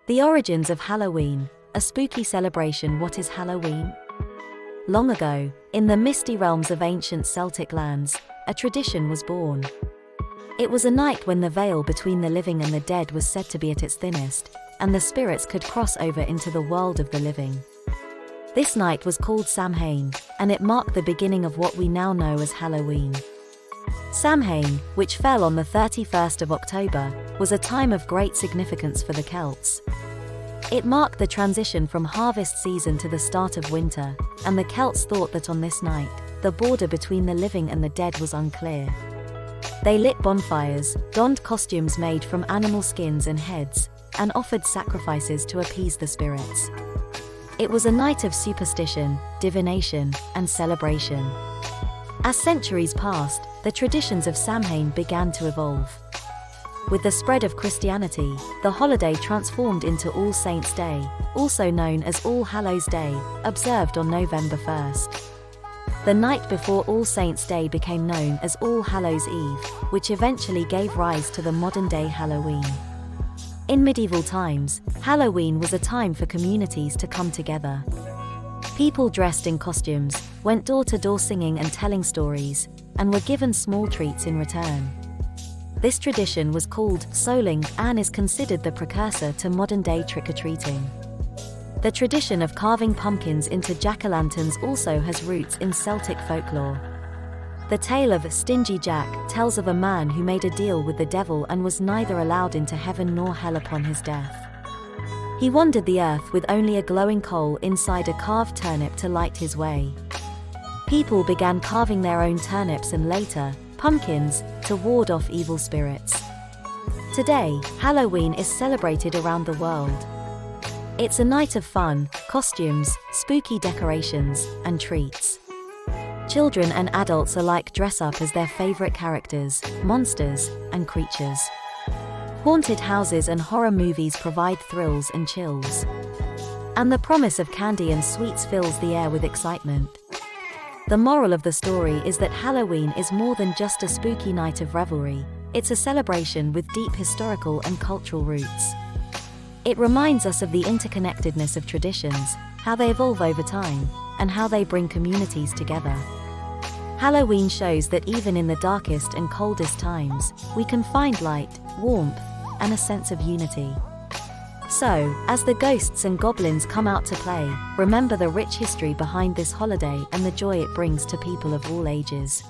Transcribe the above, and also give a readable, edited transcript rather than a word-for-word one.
The origins of Halloween, a spooky celebration. What is Halloween? Long ago, in the misty realms of ancient Celtic lands, a tradition was born. It was a night when the veil between the living and the dead was said to be at its thinnest, and the spirits could cross over into the world of the living. This night was called Samhain, and it marked the beginning of what we now know as Halloween. Samhain, which fell on the 31st of October, was a time of great significance for the Celts. It marked the transition from harvest season to the start of winter, and the Celts thought that on this night, the border between the living and the dead was unclear. They lit bonfires, donned costumes made from animal skins and heads, and offered sacrifices to appease the spirits. It was a night of superstition, divination, and celebration. As centuries passed, the traditions of Samhain began to evolve. With the spread of Christianity, the holiday transformed into All Saints' Day, also known as All Hallows Day, observed on November 1st. The night before All Saints' Day became known as All Hallows Eve, which eventually gave rise to the modern-day Halloween. In medieval times, Halloween was a time for communities to come together. People dressed in costumes, went door-to-door singing and telling stories, and were given small treats in return. This tradition was called souling and is considered the precursor to modern-day trick-or-treating. The tradition of carving pumpkins into jack-o'-lanterns also has roots in Celtic folklore. The tale of Stingy Jack tells of a man who made a deal with the devil and was neither allowed into heaven nor hell upon his death. He wandered the earth with only a glowing coal inside a carved turnip to light his way. People began carving their own turnips and later, pumpkins, to ward off evil spirits. Today, Halloween is celebrated around the world. It's a night of fun, costumes, spooky decorations, and treats. Children and adults alike dress up as their favorite characters, monsters, and creatures. Haunted houses and horror movies provide thrills and chills. And the promise of candy and sweets fills the air with excitement. The moral of the story is that Halloween is more than just a spooky night of revelry, it's a celebration with deep historical and cultural roots. It reminds us of the interconnectedness of traditions, how they evolve over time, and how they bring communities together. Halloween shows that even in the darkest and coldest times, we can find light, warmth, and a sense of unity. So, as the ghosts and goblins come out to play, remember the rich history behind this holiday and the joy it brings to people of all ages.